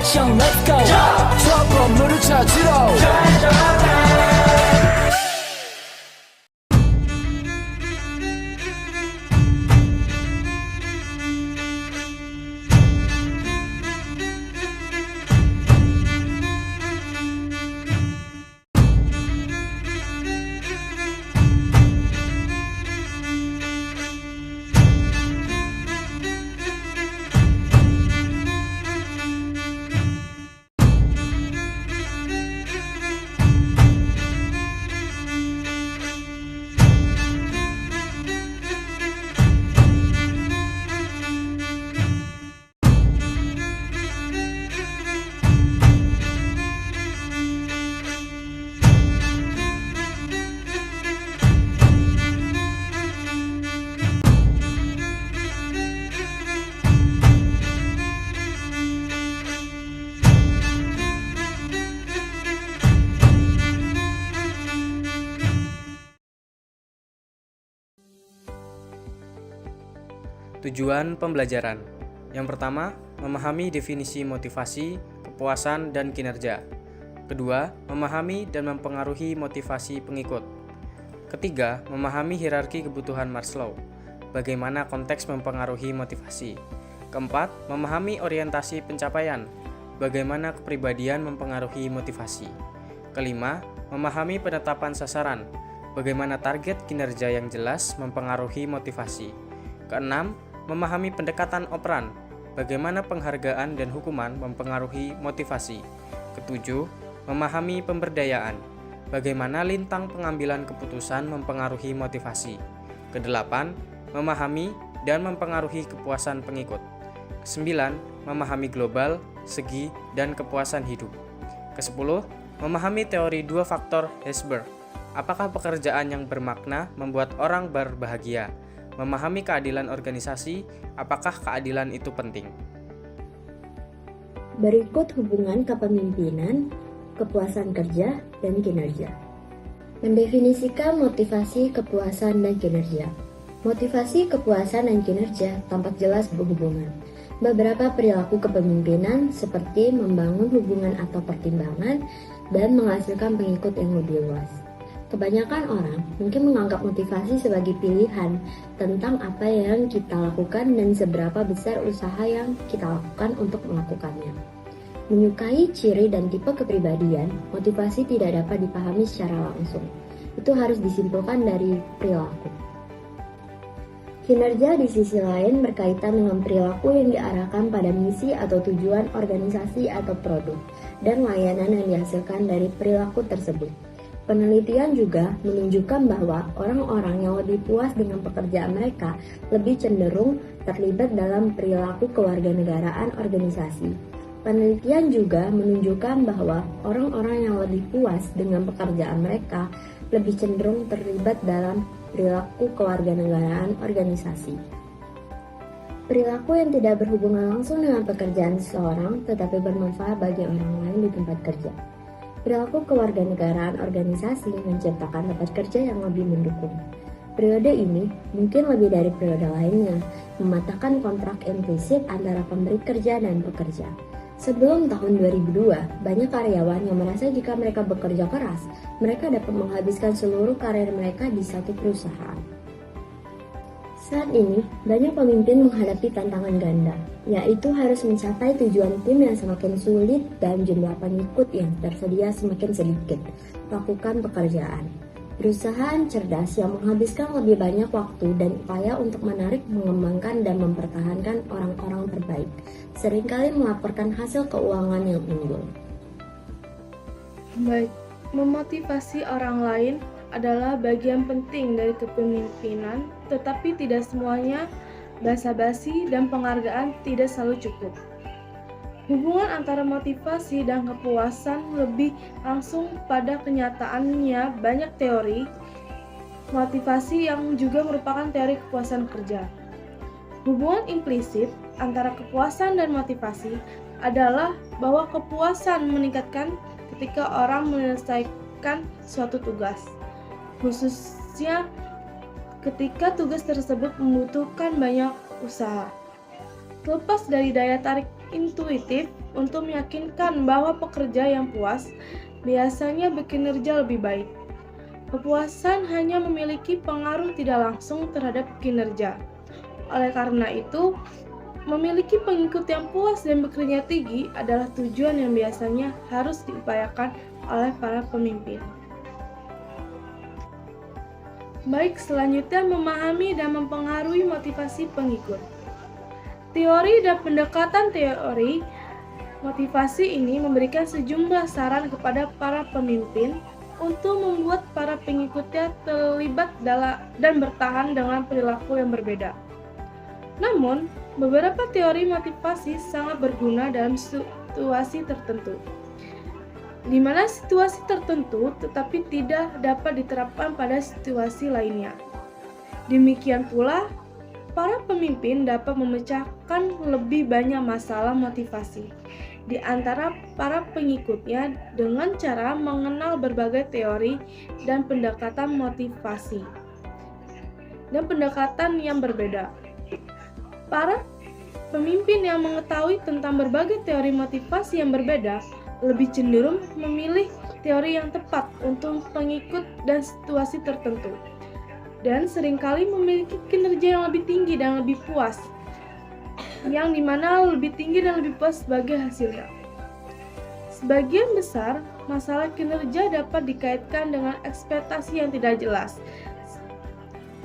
action let's go 저 건물을 찾으러 Tujuan pembelajaran. Yang pertama, memahami definisi motivasi, kepuasan, dan kinerja. Kedua, memahami dan mempengaruhi motivasi pengikut. Ketiga, memahami hierarki kebutuhan Maslow. Bagaimana konteks mempengaruhi motivasi. Keempat, memahami orientasi pencapaian. Bagaimana kepribadian mempengaruhi motivasi. Kelima, memahami penetapan sasaran. Bagaimana target kinerja yang jelas mempengaruhi motivasi. Keenam, memahami pendekatan operan, bagaimana penghargaan dan hukuman mempengaruhi motivasi. Ketujuh, memahami pemberdayaan, bagaimana lintang pengambilan keputusan mempengaruhi motivasi. Kedelapan, memahami dan mempengaruhi kepuasan pengikut. Kesembilan, memahami global, segi, dan kepuasan hidup. Kesepuluh, memahami teori dua faktor Herzberg. Apakah pekerjaan yang bermakna membuat orang berbahagia? Memahami keadilan organisasi, apakah keadilan itu penting? Berikut hubungan kepemimpinan, kepuasan kerja, dan kinerja. Mendefinisikan motivasi, kepuasan, dan kinerja. Motivasi, kepuasan, dan kinerja tampak jelas berhubungan. Beberapa perilaku kepemimpinan seperti membangun hubungan atau pertimbangan dan menghasilkan pengikut yang lebih luas. Kebanyakan orang mungkin menganggap motivasi sebagai pilihan tentang apa yang kita lakukan dan seberapa besar usaha yang kita lakukan untuk melakukannya. Menyukai ciri dan tipe kepribadian, motivasi tidak dapat dipahami secara langsung. Itu harus disimpulkan dari perilaku. Kinerja di sisi lain berkaitan dengan perilaku yang diarahkan pada misi atau tujuan organisasi atau produk dan layanan yang dihasilkan dari perilaku tersebut. Penelitian juga menunjukkan bahwa orang-orang yang lebih puas dengan pekerjaan mereka lebih cenderung terlibat dalam perilaku kewarganegaraan organisasi. Penelitian juga menunjukkan bahwa orang-orang yang lebih puas dengan pekerjaan mereka lebih cenderung terlibat dalam perilaku kewarganegaraan organisasi. Perilaku yang tidak berhubungan langsung dengan pekerjaan seseorang tetapi bermanfaat bagi orang lain di tempat kerja. Perilaku kewarganegaraan organisasi menciptakan tempat kerja yang lebih mendukung. Periode ini mungkin lebih dari periode lainnya, mematahkan kontrak implisit antara pemberi kerja dan pekerja. Sebelum tahun 2002, banyak karyawan yang merasa jika mereka bekerja keras, mereka dapat menghabiskan seluruh karir mereka di satu perusahaan. Saat ini, banyak pemimpin menghadapi tantangan ganda, yaitu harus mencapai tujuan tim yang semakin sulit dan jumlah pengikut yang tersedia semakin sedikit. Lakukan pekerjaan. Perusahaan cerdas yang menghabiskan lebih banyak waktu dan upaya untuk menarik, mengembangkan, dan mempertahankan orang-orang terbaik, seringkali melaporkan hasil keuangan yang unggul. Baik, memotivasi orang lain adalah bagian penting dari kepemimpinan, tetapi tidak semuanya basa-basi dan penghargaan tidak selalu cukup. Hubungan antara motivasi dan kepuasan lebih langsung pada kenyataannya banyak teori motivasi yang juga merupakan teori kepuasan kerja. Hubungan implisit antara kepuasan dan motivasi adalah bahwa kepuasan meningkatkan ketika orang menyelesaikan suatu tugas, khususnya ketika tugas tersebut membutuhkan banyak usaha. Terlepas dari daya tarik intuitif untuk meyakinkan bahwa pekerja yang puas biasanya berkinerja lebih baik. Kepuasan hanya memiliki pengaruh tidak langsung terhadap kinerja. Oleh karena itu, memiliki pengikut yang puas dan bekerja tinggi adalah tujuan yang biasanya harus diupayakan oleh para pemimpin. Baik, selanjutnya memahami dan mempengaruhi motivasi pengikut. Teori dan pendekatan teori motivasi ini memberikan sejumlah saran kepada para pemimpin untuk membuat para pengikutnya terlibat dan bertahan dengan perilaku yang berbeda. Namun, beberapa teori motivasi sangat berguna dalam situasi tertentu, di mana situasi tertentu tetapi tidak dapat diterapkan pada situasi lainnya. Demikian pula, para pemimpin dapat memecahkan lebih banyak masalah motivasi di antara para pengikutnya dengan cara mengenal berbagai teori dan pendekatan motivasi dan pendekatan yang berbeda. Para pemimpin yang mengetahui tentang berbagai teori motivasi yang berbeda lebih cenderung memilih teori yang tepat untuk pengikut dan situasi tertentu, dan seringkali memiliki kinerja yang lebih tinggi dan lebih puas, yang dimana lebih tinggi dan lebih puas sebagai hasilnya. Sebagian besar masalah kinerja dapat dikaitkan dengan ekspektasi yang tidak jelas,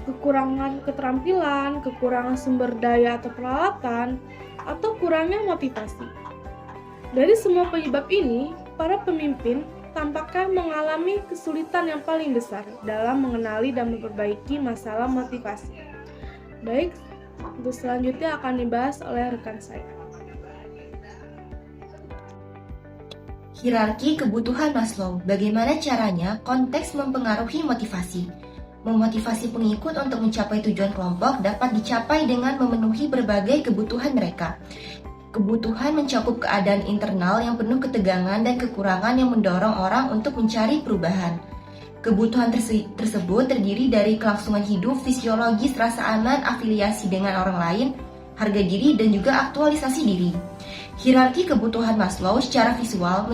kekurangan keterampilan, kekurangan sumber daya atau peralatan, atau kurangnya motivasi. Dari semua penyebab ini, para pemimpin tampaknya mengalami kesulitan yang paling besar dalam mengenali dan memperbaiki masalah motivasi. Baik, untuk selanjutnya akan dibahas oleh rekan saya. Hierarki kebutuhan Maslow. Bagaimana caranya konteks mempengaruhi motivasi? Memotivasi pengikut untuk mencapai tujuan kelompok dapat dicapai dengan memenuhi berbagai kebutuhan mereka. Kebutuhan mencakup keadaan internal yang penuh ketegangan dan kekurangan yang mendorong orang untuk mencari perubahan. Kebutuhan tersebut terdiri dari kelangsungan hidup, fisiologis, rasa aman, afiliasi dengan orang lain, harga diri, dan juga aktualisasi diri. Hierarki kebutuhan Maslow secara visual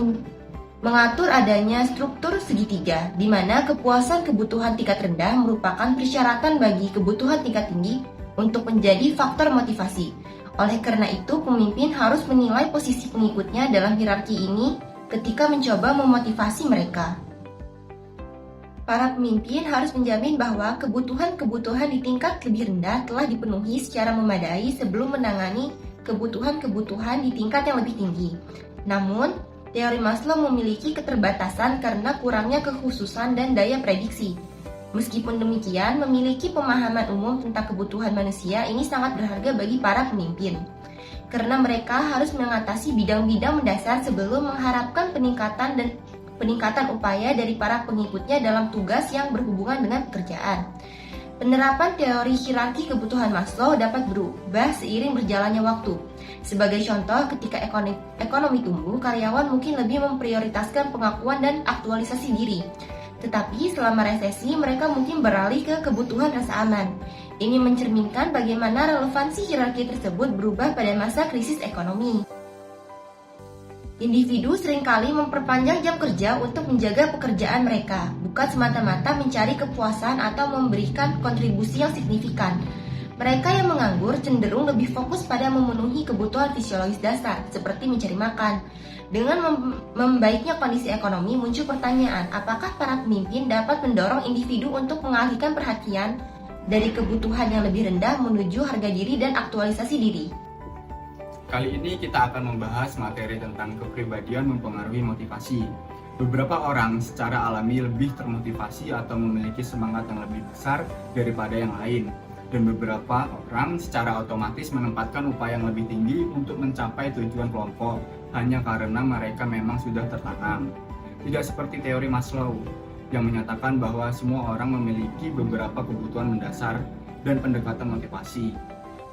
mengatur adanya struktur segitiga, di mana kepuasan kebutuhan tingkat rendah merupakan persyaratan bagi kebutuhan tingkat tinggi untuk menjadi faktor motivasi. Oleh karena itu, pemimpin harus menilai posisi pengikutnya dalam hierarki ini ketika mencoba memotivasi mereka. Para pemimpin harus menjamin bahwa kebutuhan-kebutuhan di tingkat lebih rendah telah dipenuhi secara memadai sebelum menangani kebutuhan-kebutuhan di tingkat yang lebih tinggi. Namun, teori Maslow memiliki keterbatasan karena kurangnya kekhususan dan daya prediksi. Meskipun demikian, memiliki pemahaman umum tentang kebutuhan manusia ini sangat berharga bagi para pemimpin, karena mereka harus mengatasi bidang-bidang mendasar sebelum mengharapkan peningkatan upaya dari para pengikutnya dalam tugas yang berhubungan dengan pekerjaan. Penerapan teori hierarki kebutuhan Maslow dapat berubah seiring berjalannya waktu. Sebagai contoh, ketika ekonomi tumbuh, karyawan mungkin lebih memprioritaskan pengakuan dan aktualisasi diri. Tetapi selama resesi, mereka mungkin beralih ke kebutuhan rasa aman. Ini mencerminkan bagaimana relevansi hierarki tersebut berubah pada masa krisis ekonomi. Individu seringkali memperpanjang jam kerja untuk menjaga pekerjaan mereka, bukan semata-mata mencari kepuasan atau memberikan kontribusi yang signifikan. Mereka yang menganggur cenderung lebih fokus pada memenuhi kebutuhan fisiologis dasar, seperti mencari makan. Dengan membaiknya kondisi ekonomi, muncul pertanyaan, apakah para pemimpin dapat mendorong individu untuk mengalihkan perhatian dari kebutuhan yang lebih rendah menuju harga diri dan aktualisasi diri? Kali ini kita akan membahas materi tentang kepribadian mempengaruhi motivasi. Beberapa orang secara alami lebih termotivasi atau memiliki semangat yang lebih besar daripada yang lain. Dan beberapa orang secara otomatis menempatkan upaya yang lebih tinggi untuk mencapai tujuan kelompok hanya karena mereka memang sudah tertanam. Tidak seperti teori Maslow yang menyatakan bahwa semua orang memiliki beberapa kebutuhan mendasar dan pendekatan motivasi.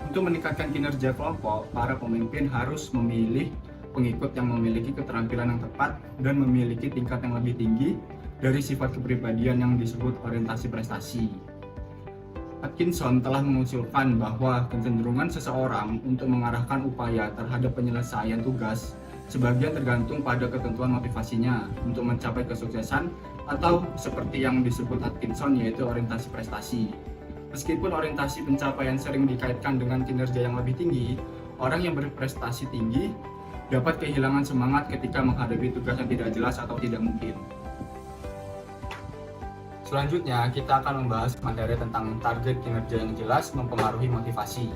Untuk meningkatkan kinerja kelompok, para pemimpin harus memilih pengikut yang memiliki keterampilan yang tepat dan memiliki tingkat yang lebih tinggi dari sifat kepribadian yang disebut orientasi prestasi. Atkinson telah mengusulkan bahwa kecenderungan seseorang untuk mengarahkan upaya terhadap penyelesaian tugas Sebagian tergantung pada ketentuan motivasinya untuk mencapai kesuksesan atau seperti yang disebut Atkinson, yaitu orientasi prestasi. Meskipun orientasi pencapaian sering dikaitkan dengan kinerja yang lebih tinggi, orang yang berprestasi tinggi dapat kehilangan semangat ketika menghadapi tugas yang tidak jelas atau tidak mungkin. Selanjutnya, kita akan membahas materi tentang target kinerja yang jelas mempengaruhi motivasi.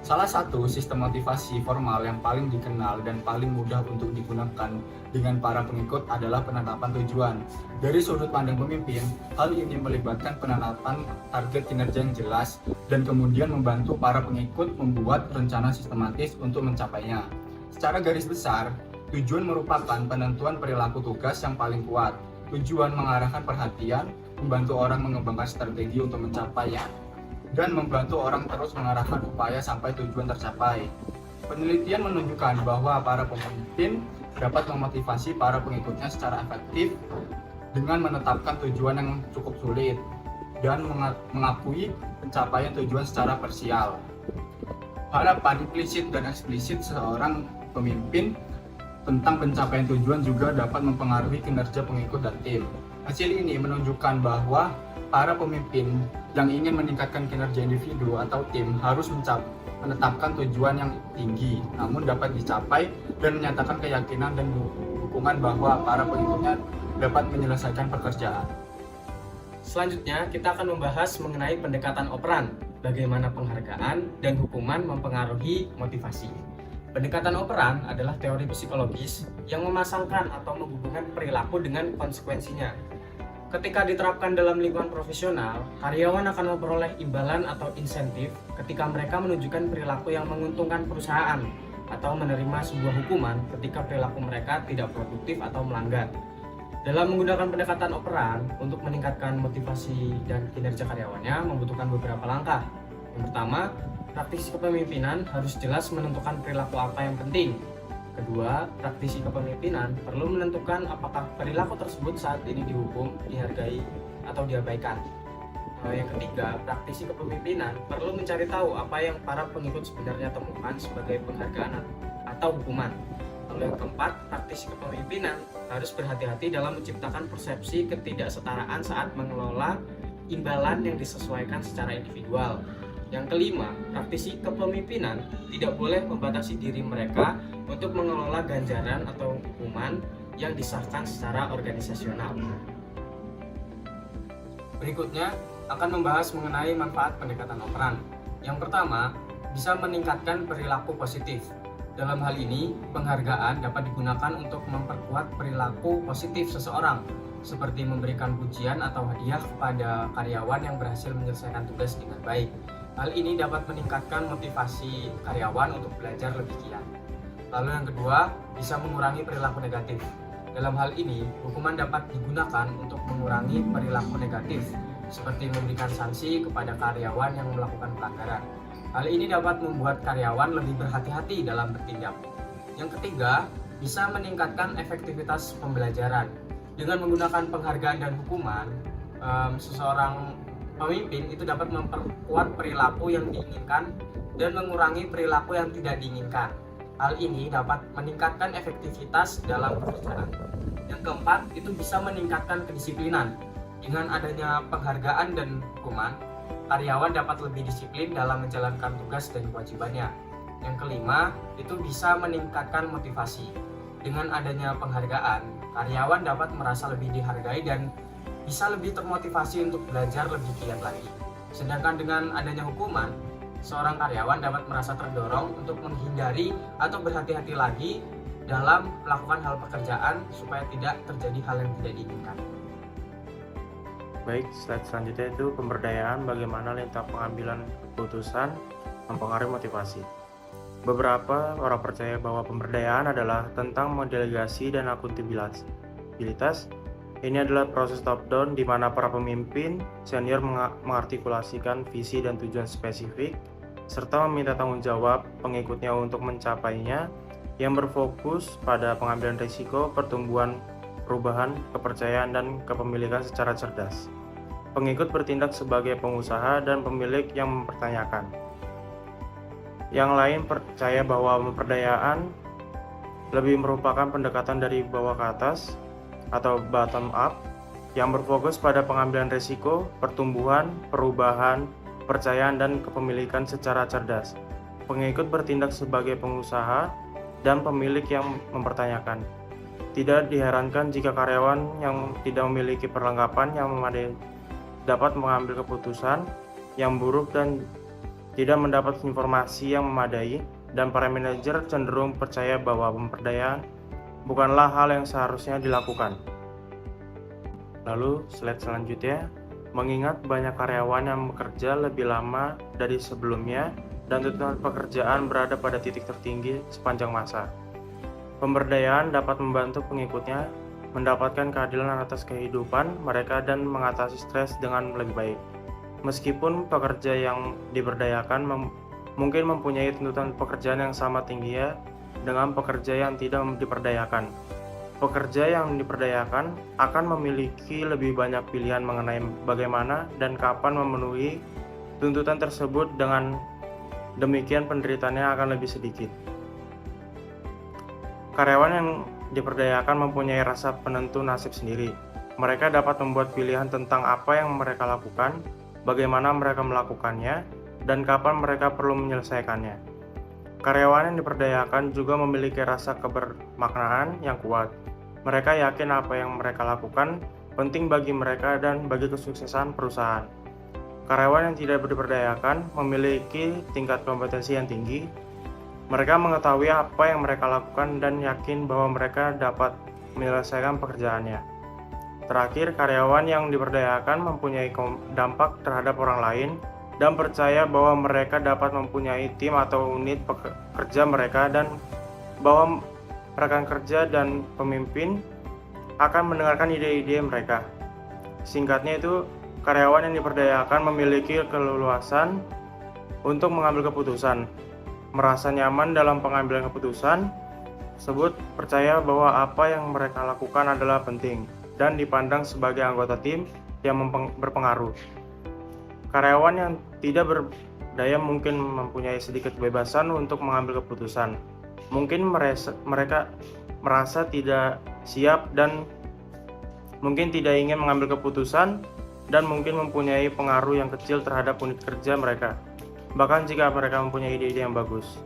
Salah satu sistem motivasi formal yang paling dikenal dan paling mudah untuk digunakan dengan para pengikut adalah penetapan tujuan. Dari sudut pandang pemimpin, hal ini melibatkan penetapan target kinerja yang jelas dan kemudian membantu para pengikut membuat rencana sistematis untuk mencapainya. Secara garis besar, tujuan merupakan penentuan perilaku tugas yang paling kuat. Tujuan mengarahkan perhatian, membantu orang mengembangkan strategi untuk mencapainya, dan membantu orang terus mengarahkan upaya sampai tujuan tercapai. Penelitian menunjukkan bahwa para pemimpin dapat memotivasi para pengikutnya secara efektif dengan menetapkan tujuan yang cukup sulit dan mengakui pencapaian tujuan secara parsial. Harapan implisit dan eksplisit seorang pemimpin tentang pencapaian tujuan juga dapat mempengaruhi kinerja pengikut dan tim. Hasil ini menunjukkan bahwa para pemimpin yang ingin meningkatkan kinerja individu atau tim harus menetapkan tujuan yang tinggi, namun dapat dicapai dan menyatakan keyakinan dan dukungan bahwa para pengikutnya dapat menyelesaikan pekerjaan. Selanjutnya, kita akan membahas mengenai pendekatan operan, bagaimana penghargaan dan hukuman mempengaruhi motivasi. Pendekatan operan adalah teori psikologis yang memasangkan atau menghubungkan perilaku dengan konsekuensinya. Ketika diterapkan dalam lingkungan profesional, karyawan akan memperoleh imbalan atau insentif ketika mereka menunjukkan perilaku yang menguntungkan perusahaan atau menerima sebuah hukuman ketika perilaku mereka tidak produktif atau melanggar. Dalam menggunakan pendekatan operan untuk meningkatkan motivasi dan kinerja karyawannya membutuhkan beberapa langkah. Yang pertama, praktisi kepemimpinan harus jelas menentukan perilaku apa yang penting. Kedua, praktisi kepemimpinan perlu menentukan apakah perilaku tersebut saat ini dihukum, dihargai, atau diabaikan. Yang ketiga, praktisi kepemimpinan perlu mencari tahu apa yang para pengikut sebenarnya temukan sebagai penghargaan atau hukuman. Lalu yang keempat, praktisi kepemimpinan harus berhati-hati dalam menciptakan persepsi ketidaksetaraan saat mengelola imbalan yang disesuaikan secara individual. Yang kelima, praktisi kepemimpinan tidak boleh membatasi diri mereka untuk mengelola ganjaran atau hukuman yang disahkan secara organisasional. Berikutnya akan membahas mengenai manfaat pendekatan operan. Yang pertama, bisa meningkatkan perilaku positif. Dalam hal ini, penghargaan dapat digunakan untuk memperkuat perilaku positif seseorang, seperti memberikan pujian atau hadiah kepada karyawan yang berhasil menyelesaikan tugas dengan baik. Hal ini dapat meningkatkan motivasi karyawan untuk belajar lebih giat. Lalu yang kedua, bisa mengurangi perilaku negatif. Dalam hal ini, hukuman dapat digunakan untuk mengurangi perilaku negatif, seperti memberikan sanksi kepada karyawan yang melakukan pelanggaran. Hal ini dapat membuat karyawan lebih berhati-hati dalam bertindak. Yang ketiga, bisa meningkatkan efektivitas pembelajaran. Dengan menggunakan penghargaan dan hukuman, seseorang pemimpin itu dapat memperkuat perilaku yang diinginkan dan mengurangi perilaku yang tidak diinginkan. Hal ini dapat meningkatkan efektivitas dalam pekerjaan. Yang keempat, itu bisa meningkatkan kedisiplinan. Dengan adanya penghargaan dan hukuman, karyawan dapat lebih disiplin dalam menjalankan tugas dan kewajibannya. Yang kelima, itu bisa meningkatkan motivasi. Dengan adanya penghargaan, karyawan dapat merasa lebih dihargai dan bisa lebih termotivasi untuk belajar lebih giat lagi. Sedangkan dengan adanya hukuman, seorang karyawan dapat merasa terdorong untuk menghindari atau berhati-hati lagi dalam melakukan hal pekerjaan supaya tidak terjadi hal yang tidak diinginkan. Baik, slide selanjutnya itu pemberdayaan, bagaimana lintas pengambilan keputusan mempengaruhi motivasi. Beberapa orang percaya bahwa pemberdayaan adalah tentang mendelegasi dan akuntabilitas. Ini adalah proses top-down di mana para pemimpin senior mengartikulasikan visi dan tujuan spesifik, serta meminta tanggung jawab pengikutnya untuk mencapainya, yang berfokus pada pengambilan risiko, pertumbuhan, perubahan, kepercayaan, dan kepemilikan secara cerdas. Pengikut bertindak sebagai pengusaha dan pemilik yang mempertanyakan. Yang lain percaya bahwa pemberdayaan lebih merupakan pendekatan dari bawah ke atas atau bottom up yang berfokus pada pengambilan risiko, pertumbuhan, perubahan, kepercayaan, dan kepemilikan secara cerdas. Pengikut bertindak sebagai pengusaha dan pemilik yang mempertanyakan. Tidak diherankan jika karyawan yang tidak memiliki perlengkapan yang memadai dapat mengambil keputusan yang buruk dan tidak mendapat informasi yang memadai, dan para manajer cenderung percaya bahwa pemberdayaan bukanlah hal yang seharusnya dilakukan. Lalu slide selanjutnya, mengingat banyak karyawan yang bekerja lebih lama dari sebelumnya dan tuntutan pekerjaan berada pada titik tertinggi sepanjang masa. Pemberdayaan dapat membantu pengikutnya mendapatkan keadilan atas kehidupan mereka dan mengatasi stres dengan lebih baik. Meskipun pekerja yang diberdayakan mungkin mempunyai tuntutan pekerjaan yang sama tingginya dengan pekerja yang tidak diperdayakan. Pekerja yang diperdayakan akan memiliki lebih banyak pilihan mengenai bagaimana dan kapan memenuhi tuntutan tersebut, dengan demikian penderitaannya akan lebih sedikit. Karyawan yang diperdayakan mempunyai rasa penentu nasib sendiri. Mereka dapat membuat pilihan tentang apa yang mereka lakukan, bagaimana mereka melakukannya, dan kapan mereka perlu menyelesaikannya. Karyawan yang diperdayakan juga memiliki rasa kebermaknaan yang kuat. Mereka yakin apa yang mereka lakukan penting bagi mereka dan bagi kesuksesan perusahaan. Karyawan yang tidak diperdayakan memiliki tingkat kompetensi yang tinggi. Mereka mengetahui apa yang mereka lakukan dan yakin bahwa mereka dapat menyelesaikan pekerjaannya. Terakhir, karyawan yang diperdayakan mempunyai dampak terhadap orang lain dan percaya bahwa mereka dapat mempunyai tim atau unit pekerja mereka, dan bahwa rekan kerja dan pemimpin akan mendengarkan ide-ide mereka. Singkatnya itu, karyawan yang diperdayakan memiliki keleluasan untuk mengambil keputusan, merasa nyaman dalam pengambilan keputusan tersebut, percaya bahwa apa yang mereka lakukan adalah penting dan dipandang sebagai anggota tim yang berpengaruh. Karyawan yang tidak berdaya mungkin mempunyai sedikit kebebasan untuk mengambil keputusan. Mungkin mereka merasa tidak siap dan mungkin tidak ingin mengambil keputusan, dan mungkin mempunyai pengaruh yang kecil terhadap unit kerja mereka, bahkan jika mereka mempunyai ide-ide yang bagus.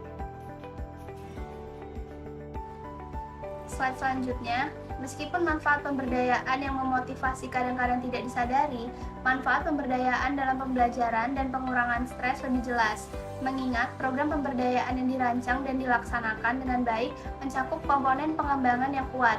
Slide selanjutnya, meskipun manfaat pemberdayaan yang memotivasi kadang-kadang tidak disadari, manfaat pemberdayaan dalam pembelajaran dan pengurangan stres lebih jelas, mengingat program pemberdayaan yang dirancang dan dilaksanakan dengan baik mencakup komponen pengembangan yang kuat.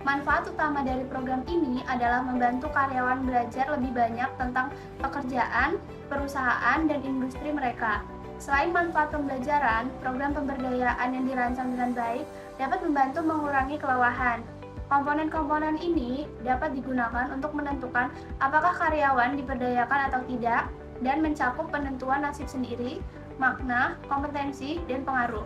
Manfaat utama dari program ini adalah membantu karyawan belajar lebih banyak tentang pekerjaan, perusahaan, dan industri mereka. Selain manfaat pembelajaran, program pemberdayaan yang dirancang dengan baik dapat membantu mengurangi kelelahan. Komponen-komponen ini dapat digunakan untuk menentukan apakah karyawan diperdayakan atau tidak, dan mencakup penentuan nasib sendiri, makna, kompetensi, dan pengaruh.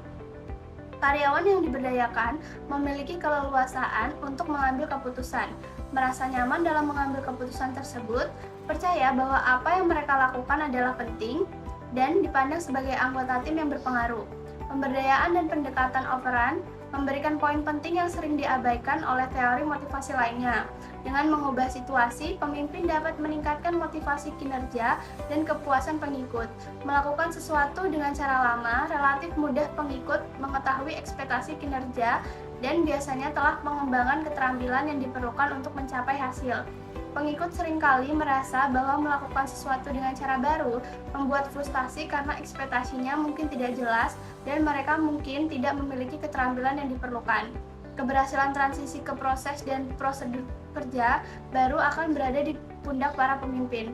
Karyawan yang diberdayakan memiliki keleluasaan untuk mengambil keputusan, merasa nyaman dalam mengambil keputusan tersebut, percaya bahwa apa yang mereka lakukan adalah penting, dan dipandang sebagai anggota tim yang berpengaruh. Pemberdayaan dan pendekatan operan memberikan poin penting yang sering diabaikan oleh teori motivasi lainnya. Dengan mengubah situasi, pemimpin dapat meningkatkan motivasi kinerja dan kepuasan pengikut. Melakukan sesuatu dengan cara lama, relatif mudah pengikut mengetahui ekspektasi kinerja dan biasanya telah mengembangkan keterampilan yang diperlukan untuk mencapai hasil. Pengikut seringkali merasa bahwa melakukan sesuatu dengan cara baru membuat frustasi karena ekspektasinya mungkin tidak jelas dan mereka mungkin tidak memiliki keterampilan yang diperlukan. Keberhasilan transisi ke proses dan prosedur kerja baru akan berada di pundak para pemimpin.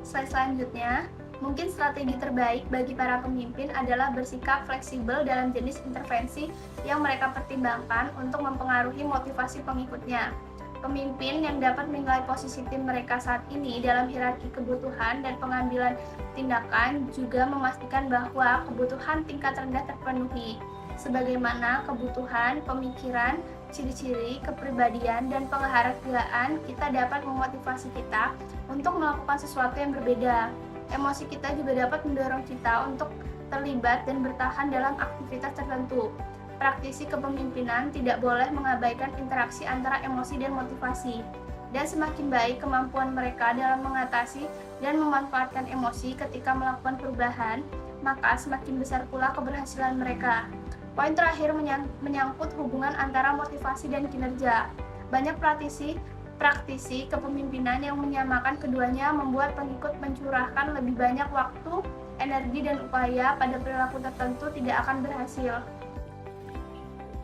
Slide selanjutnya, mungkin strategi terbaik bagi para pemimpin adalah bersikap fleksibel dalam jenis intervensi yang mereka pertimbangkan untuk mempengaruhi motivasi pengikutnya. Pemimpin yang dapat menilai posisi tim mereka saat ini dalam hierarki kebutuhan dan pengambilan tindakan juga memastikan bahwa kebutuhan tingkat rendah terpenuhi, sebagaimana kebutuhan, pemikiran, ciri-ciri, kepribadian, dan penghargaan kita dapat memotivasi kita untuk melakukan sesuatu yang berbeda. Emosi kita juga dapat mendorong kita untuk terlibat dan bertahan dalam aktivitas tertentu. praktisi kepemimpinan tidak boleh mengabaikan interaksi antara emosi dan motivasi. Dan semakin baik kemampuan mereka dalam mengatasi dan memanfaatkan emosi ketika melakukan perubahan, maka semakin besar pula keberhasilan mereka. Poin terakhir menyangkut hubungan antara motivasi dan kinerja. Banyak praktisi kepemimpinan yang menyamakan keduanya membuat pengikut mencurahkan lebih banyak waktu, energi, dan upaya pada perilaku tertentu tidak akan berhasil.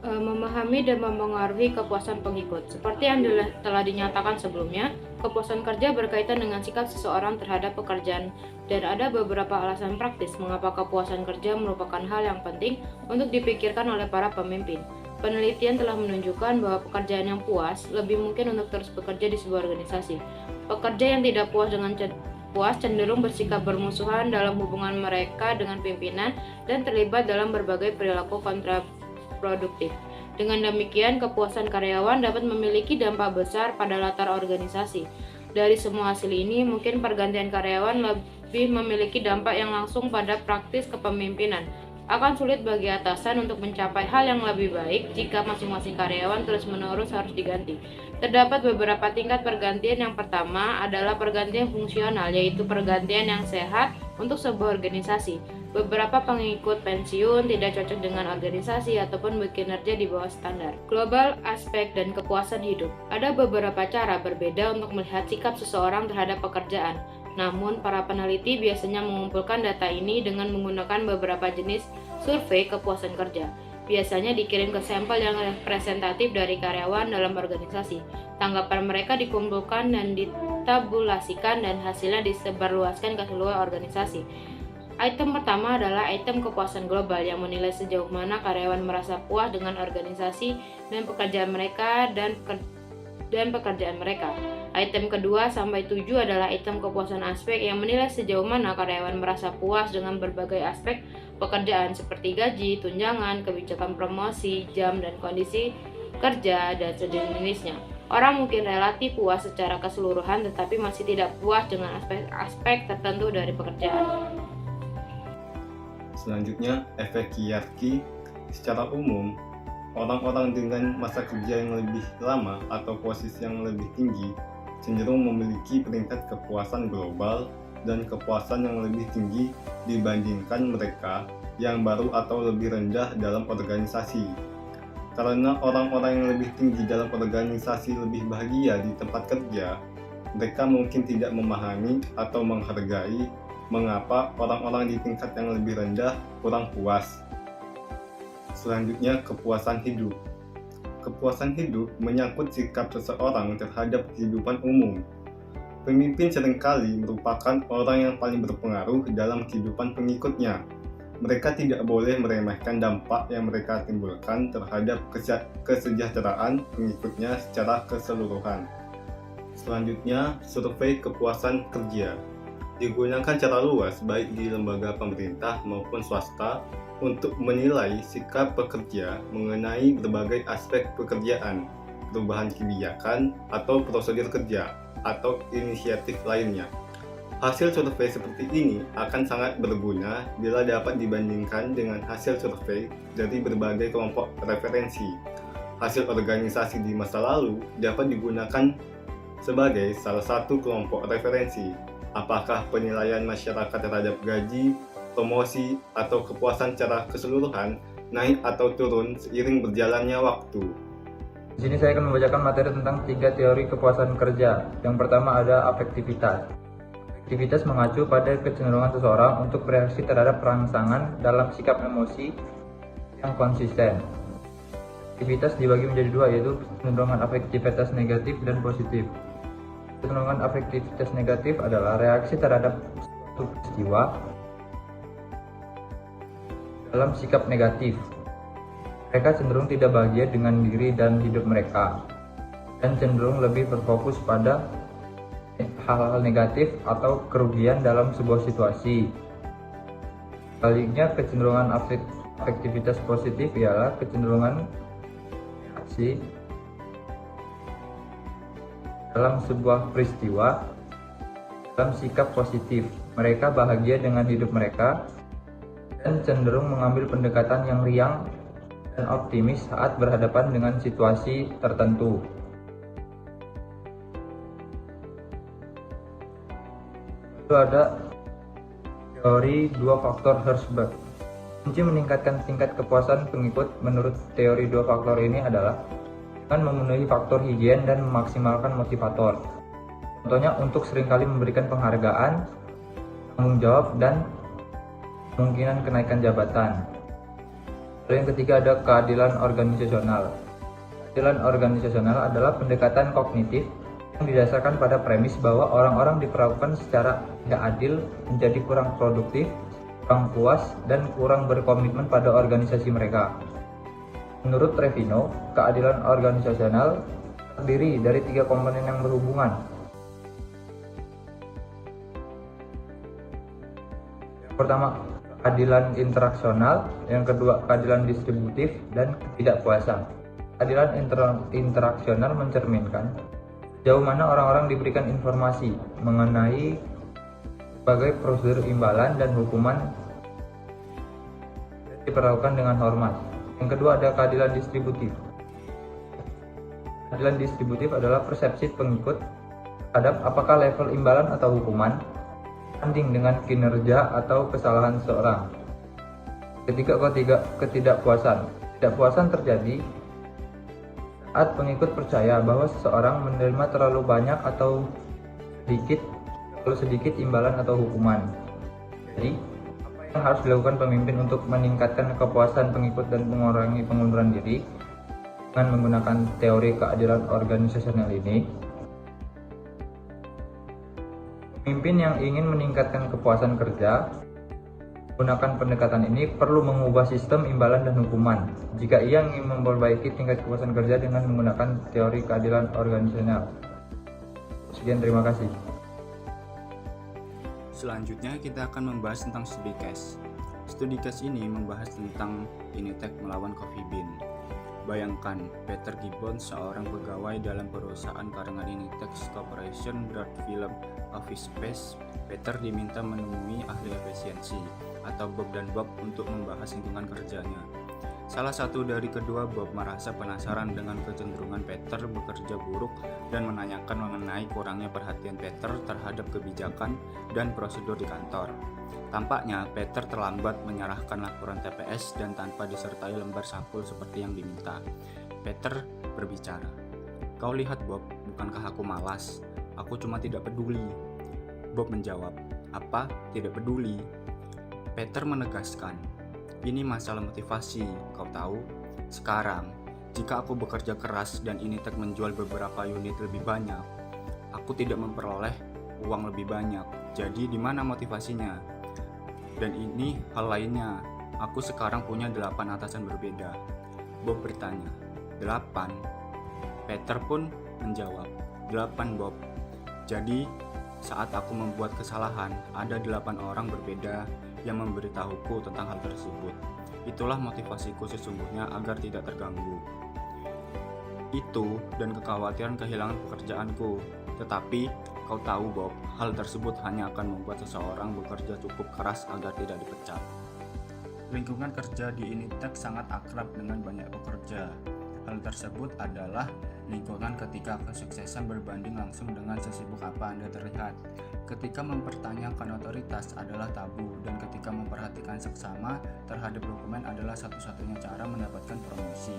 Memahami dan mempengaruhi kepuasan pengikut. Seperti yang telah dinyatakan sebelumnya, kepuasan kerja berkaitan dengan sikap seseorang terhadap pekerjaan, dan ada beberapa alasan praktis mengapa kepuasan kerja merupakan hal yang penting untuk dipikirkan oleh para pemimpin. Penelitian telah menunjukkan bahwa pekerjaan yang puas lebih mungkin untuk terus bekerja di sebuah organisasi. Pekerja yang tidak puas cenderung bersikap bermusuhan dalam hubungan mereka dengan pimpinan dan terlibat dalam berbagai perilaku kontraproduktif. Dengan demikian, kepuasan karyawan dapat memiliki dampak besar pada latar organisasi. Dari semua hasil ini, mungkin pergantian karyawan lebih memiliki dampak yang langsung pada praktis kepemimpinan. Akan sulit bagi atasan untuk mencapai hal yang lebih baik jika masing-masing karyawan terus-menerus harus diganti. Terdapat beberapa tingkat pergantian. Yang pertama adalah pergantian fungsional, yaitu pergantian yang sehat untuk sebuah organisasi. Beberapa pengikut pensiun tidak cocok dengan organisasi ataupun bekinerja di bawah standar. Global aspek dan kepuasan hidup. Ada beberapa cara berbeda untuk melihat sikap seseorang terhadap pekerjaan. Namun, para peneliti biasanya mengumpulkan data ini dengan menggunakan beberapa jenis survei kepuasan kerja. Biasanya dikirim ke sampel yang representatif dari karyawan dalam organisasi. Tanggapan mereka dikumpulkan dan ditabulasikan dan hasilnya disebarluaskan ke seluruh organisasi. Item pertama adalah item kepuasan global yang menilai sejauh mana karyawan merasa puas dengan organisasi dan pekerjaan mereka dan pekerjaan mereka. Item kedua sampai 7 adalah item kepuasan aspek yang menilai sejauh mana karyawan merasa puas dengan berbagai aspek pekerjaan seperti gaji, tunjangan, kebijakan promosi, jam, dan kondisi kerja, dan sejenisnya. Orang mungkin relatif puas secara keseluruhan tetapi masih tidak puas dengan aspek-aspek tertentu dari pekerjaan. Selanjutnya, efek hierarki. Secara umum, orang-orang dengan masa kerja yang lebih lama atau posisi yang lebih tinggi cenderung memiliki peringkat kepuasan global dan kepuasan yang lebih tinggi dibandingkan mereka yang baru atau lebih rendah dalam organisasi. Karena orang-orang yang lebih tinggi dalam organisasi lebih bahagia di tempat kerja, mereka mungkin tidak memahami atau menghargai mengapa orang-orang di tingkat yang lebih rendah kurang puas. Selanjutnya, kepuasan hidup. Kepuasan hidup menyangkut sikap seseorang terhadap kehidupan umum. Pemimpin seringkali merupakan orang yang paling berpengaruh dalam kehidupan pengikutnya. Mereka tidak boleh meremehkan dampak yang mereka timbulkan terhadap kesejahteraan pengikutnya secara keseluruhan. Selanjutnya, survei kepuasan kerja. Digunakan secara luas baik di lembaga pemerintah maupun swasta untuk menilai sikap pekerja mengenai berbagai aspek pekerjaan, perubahan kebijakan, atau prosedur kerja, atau inisiatif lainnya. Hasil survei seperti ini akan sangat berguna bila dapat dibandingkan dengan hasil survei dari berbagai kelompok referensi. Hasil organisasi di masa lalu dapat digunakan sebagai salah satu kelompok referensi. Apakah penilaian masyarakat terhadap gaji, promosi, atau kepuasan secara keseluruhan naik atau turun seiring berjalannya waktu? Di sini saya akan membacakan materi tentang 3 teori kepuasan kerja. Yang pertama ada afektivitas. Afektivitas mengacu pada kecenderungan seseorang untuk bereaksi terhadap rangsangan dalam sikap emosi yang konsisten. Afektivitas dibagi menjadi 2, yaitu kecenderungan afektivitas negatif dan positif. Kecenderungan afektivitas negatif adalah reaksi terhadap suatu peristiwa dalam sikap negatif. Mereka cenderung tidak bahagia dengan diri dan hidup mereka, dan cenderung lebih berfokus pada hal-hal negatif atau kerugian dalam sebuah situasi. Sebaliknya, kecenderungan afektivitas positif ialah kecenderungan reaksi dalam sebuah peristiwa dalam sikap positif. Mereka bahagia dengan hidup mereka dan cenderung mengambil pendekatan yang riang dan optimis saat berhadapan dengan situasi tertentu. Lalu ada teori dua faktor Herzberg. Kunci meningkatkan tingkat kepuasan pengikut menurut teori dua faktor ini adalah dengan memenuhi faktor higien dan memaksimalkan motivator. Contohnya untuk seringkali memberikan penghargaan, tanggung jawab, dan kemungkinan kenaikan jabatan. Lalu yang ketiga ada keadilan organisasional. Keadilan organisasional adalah pendekatan kognitif yang didasarkan pada premis bahwa orang-orang diperlakukan secara tidak adil, menjadi kurang produktif, kurang puas, dan kurang berkomitmen pada organisasi mereka. Menurut Trevino, keadilan organisasional terdiri dari 3 komponen yang berhubungan. Yang pertama, keadilan interaksional, yang kedua keadilan distributif, dan ketidakpuasan. Keadilan interaksional mencerminkan sejauh mana orang-orang diberikan informasi mengenai berbagai prosedur imbalan dan hukuman diperlakukan dengan hormat. Yang kedua ada keadilan distributif. Keadilan distributif adalah persepsi pengikut terhadap apakah level imbalan atau hukuman banding dengan kinerja atau kesalahan seseorang. Ketiga, ketidakpuasan. Ketidakpuasan terjadi saat pengikut percaya bahwa seseorang menerima terlalu banyak atau sedikit imbalan atau hukuman. Jadi, apa yang harus dilakukan pemimpin untuk meningkatkan kepuasan pengikut dan mengurangi pengunduran diri dengan menggunakan teori keadilan organisasional ini? Pemimpin yang ingin meningkatkan kepuasan kerja menggunakan pendekatan ini perlu mengubah sistem imbalan dan hukuman jika ia ingin memperbaiki tingkat kepuasan kerja dengan menggunakan teori keadilan organisasional. Sekian, terima kasih. Selanjutnya kita akan membahas tentang studi case. Studi case ini membahas tentang Initech melawan Coffee Bean. Bayangkan, Peter Gibbons, seorang pegawai dalam perusahaan karangan Initech Corporation Broad Film Office Space. Peter diminta menemui ahli efisiensi atau Bob dan Bob untuk membahas lingkungan kerjanya. Salah satu dari kedua, Bob, merasa penasaran dengan kecenderungan Peter bekerja buruk dan menanyakan mengenai kurangnya perhatian Peter terhadap kebijakan dan prosedur di kantor. Tampaknya Peter terlambat menyerahkan laporan TPS dan tanpa disertai lembar sampul seperti yang diminta. Peter berbicara, "Kau lihat, Bob, bukankah aku malas? Aku cuma tidak peduli." Bob menjawab, "Apa? Tidak peduli?" Peter menegaskan, "Ini masalah motivasi, kau tahu. Sekarang, jika aku bekerja keras dan Initech menjual beberapa unit lebih banyak, aku tidak memperoleh uang lebih banyak. Jadi di mana motivasinya? Dan ini hal lainnya, aku sekarang punya 8 atasan berbeda." Bob bertanya, "8?" Peter pun menjawab, 8, Bob. Jadi saat aku membuat kesalahan, ada 8 orang berbeda yang memberitahuku tentang hal tersebut. Itulah motivasiku sesungguhnya agar tidak terganggu. Itu dan kekhawatiran kehilangan pekerjaanku. Tetapi kau tahu, Bob, hal tersebut hanya akan membuat seseorang bekerja cukup keras agar tidak dipecat. Lingkungan kerja di Initech sangat akrab dengan banyak pekerja. Hal tersebut adalah lingkungan ketika kesuksesan berbanding langsung dengan sesibuk apa Anda terlihat. Ketika mempertanyakan otoritas adalah tabu, dan ketika memperhatikan seksama terhadap dokumen adalah satu-satunya cara mendapatkan promosi.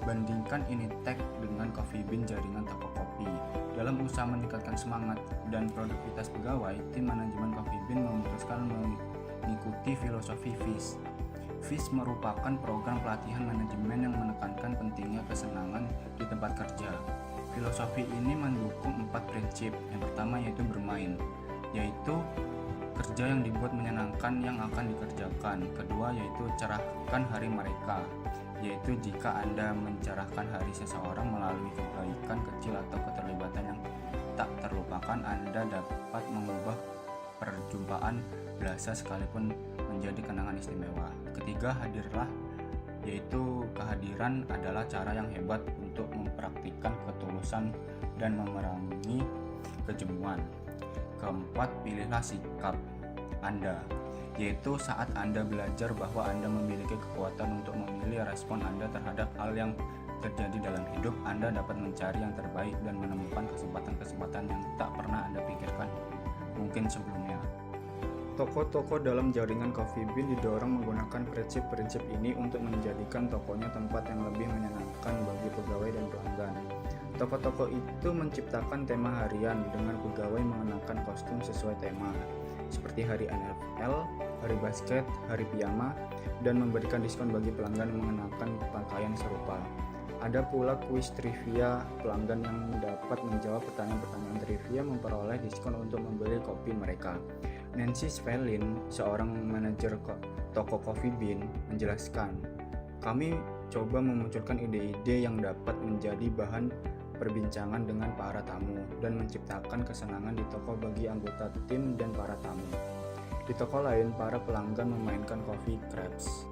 Bandingkan Initech dengan Coffee Bean, jaringan toko kopi. Dalam usaha meningkatkan semangat dan produktivitas pegawai, tim manajemen Coffee Bean memutuskan mengikuti filosofi FIS. FIS merupakan program pelatihan manajemen yang menekankan pentingnya kesenangan di tempat kerja. Filosofi ini mendukung 4 prinsip. Yang pertama yaitu bermain, yaitu kerja yang dibuat menyenangkan yang akan dikerjakan. Kedua yaitu cerahkan hari mereka, yaitu jika Anda mencerahkan hari seseorang melalui kebaikan kecil atau keterlibatan yang tak terlupakan, Anda dapat mengubah perjumpaan biasa sekalipun menjadi kenangan istimewa. Ketiga, hadirlah, yaitu kehadiran adalah cara yang hebat untuk mempraktikkan ketulusan dan memerangi kejemuan. Keempat, pilihlah sikap Anda, yaitu saat Anda belajar bahwa Anda memiliki kekuatan untuk memilih respon Anda terhadap hal yang terjadi dalam hidup. Anda dapat mencari yang terbaik dan menemukan kesempatan-kesempatan yang tak pernah Anda pikirkan mungkin sebelumnya. Toko-toko dalam jaringan Coffee Bean didorong menggunakan prinsip-prinsip ini untuk menjadikan tokonya tempat yang lebih menyenangkan bagi pegawai dan pelanggan. Toko-toko itu menciptakan tema harian dengan pegawai mengenakan kostum sesuai tema, seperti hari NFL, hari basket, hari piyama, dan memberikan diskon bagi pelanggan yang mengenakan pakaian serupa. Ada pula kuis trivia, pelanggan yang dapat menjawab pertanyaan-pertanyaan trivia memperoleh diskon untuk membeli kopi mereka. Nancy Spellin, seorang manajer toko Coffee Bean, menjelaskan, "Kami coba memunculkan ide-ide yang dapat menjadi bahan perbincangan dengan para tamu dan menciptakan kesenangan di toko bagi anggota tim dan para tamu." Di toko lain, para pelanggan memainkan coffee craps.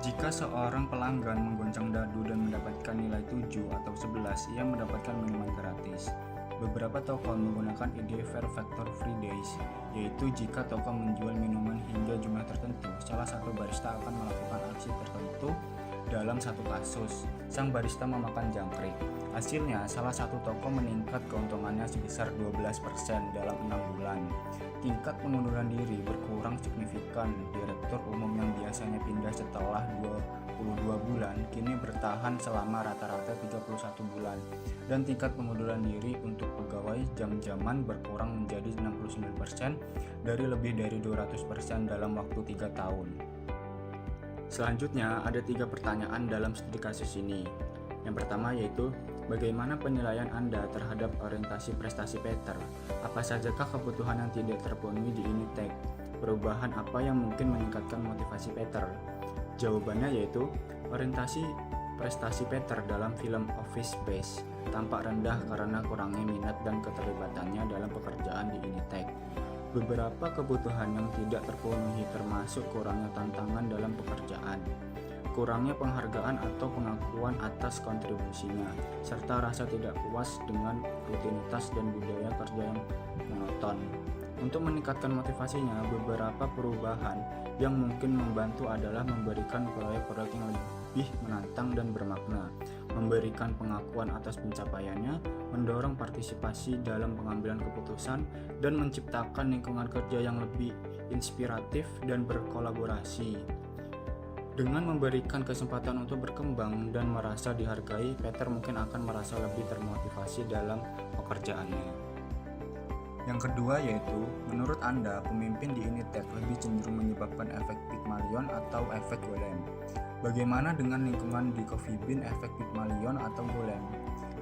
Jika seorang pelanggan menggoncang dadu dan mendapatkan nilai 7 atau 11, ia mendapatkan minuman gratis. Beberapa toko menggunakan ide Fair Factor Free Days, yaitu jika toko menjual minuman hingga jumlah tertentu, salah satu barista akan melakukan aksi tertentu. Dalam satu kasus, sang barista memakan jangkrik. Hasilnya, salah satu toko meningkat keuntungannya sebesar 12% dalam 6 bulan. Tingkat pengunduran diri berkurang signifikan. Direktur umum yang biasanya pindah setelah 22 bulan kini bertahan selama rata-rata 31 bulan. Dan tingkat pengunduran diri untuk pegawai jam-jaman berkurang menjadi 69% dari lebih dari 200% dalam waktu 3 tahun. Selanjutnya, ada 3 pertanyaan dalam studi kasus ini. Yang pertama yaitu, bagaimana penilaian Anda terhadap orientasi prestasi Peter? Apa sajakah kebutuhan yang tidak terpenuhi di Initech? Perubahan apa yang mungkin meningkatkan motivasi Peter? Jawabannya yaitu, orientasi prestasi Peter dalam film Office Space tampak rendah karena kurangnya minat dan keterlibatannya dalam pekerjaan di Initech. Beberapa kebutuhan yang tidak terpenuhi termasuk kurangnya tantangan dalam pekerjaan, kurangnya penghargaan atau pengakuan atas kontribusinya, serta rasa tidak puas dengan rutinitas dan budaya kerja yang monoton. Untuk meningkatkan motivasinya, beberapa perubahan yang mungkin membantu adalah memberikan proyek-proyek yang lebih menantang dan bermakna, memberikan pengakuan atas pencapaiannya, mendorong partisipasi dalam pengambilan keputusan, dan menciptakan lingkungan kerja yang lebih inspiratif dan berkolaborasi. Dengan memberikan kesempatan untuk berkembang dan merasa dihargai, Peter mungkin akan merasa lebih termotivasi dalam pekerjaannya. Yang kedua yaitu, menurut Anda, pemimpin di Initech lebih cenderung menyebabkan efek Pygmalion atau efek Golem? Bagaimana dengan lingkungan di Coffee Bean, efek Pygmalion atau Golem?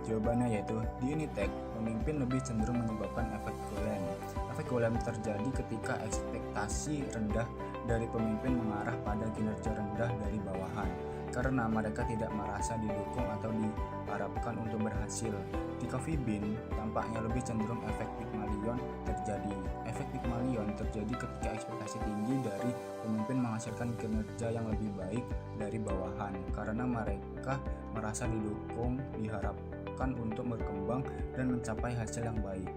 Jawabannya yaitu, di Initech, pemimpin lebih cenderung menyebabkan efek Golem. Efek Golem terjadi ketika ekspektasi rendah dari pemimpin mengarah pada kinerja rendah dari bawahan, karena mereka tidak merasa didukung atau diharapkan untuk berhasil. Di Coffee Bean, tampaknya lebih cenderung efek Pygmalion terjadi. Efek Pygmalion terjadi ketika ekspektasi tinggi dari pemimpin menghasilkan kinerja yang lebih baik dari bawahan, karena mereka merasa didukung, diharapkan untuk berkembang dan mencapai hasil yang baik.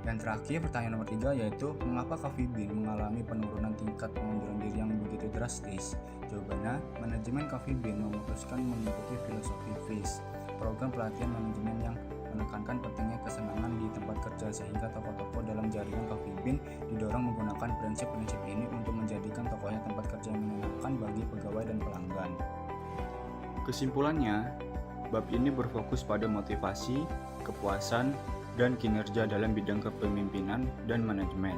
Dan terakhir, pertanyaan nomor 3 yaitu, mengapa Coffee Bean mengalami penurunan tingkat pengunduran diri yang begitu drastis? Jawabannya, manajemen Coffee Bean memutuskan mengikuti filosofi FIS, program pelatihan manajemen yang menekankan pentingnya kesenangan di tempat kerja, sehingga toko-toko dalam jaringan Coffee Bean didorong menggunakan prinsip-prinsip ini untuk menjadikan tokonya tempat kerja yang menyenangkan bagi pegawai dan pelanggan. Kesimpulannya, bab ini berfokus pada motivasi, kepuasan, dan kinerja dalam bidang kepemimpinan dan manajemen.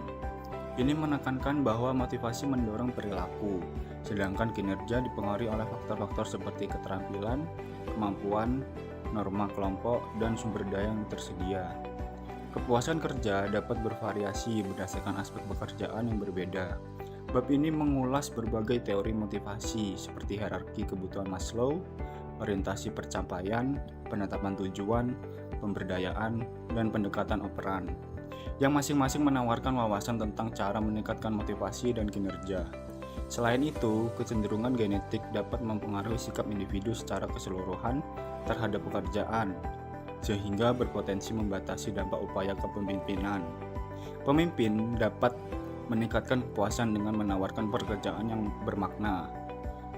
Ini menekankan bahwa motivasi mendorong perilaku, sedangkan kinerja dipengaruhi oleh faktor-faktor seperti keterampilan, kemampuan, norma kelompok, dan sumber daya yang tersedia. Kepuasan kerja dapat bervariasi berdasarkan aspek pekerjaan yang berbeda. Bab ini mengulas berbagai teori motivasi seperti hierarki kebutuhan Maslow, orientasi pencapaian, penetapan tujuan, pemberdayaan, dan pendekatan operan, yang masing-masing menawarkan wawasan tentang cara meningkatkan motivasi dan kinerja. Selain itu, kecenderungan genetik dapat mempengaruhi sikap individu secara keseluruhan terhadap pekerjaan, sehingga berpotensi membatasi dampak upaya kepemimpinan. Pemimpin dapat meningkatkan kepuasan dengan menawarkan pekerjaan yang bermakna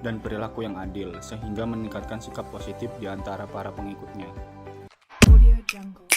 dan perilaku yang adil, sehingga meningkatkan sikap positif di antara para pengikutnya. Audio Jungle.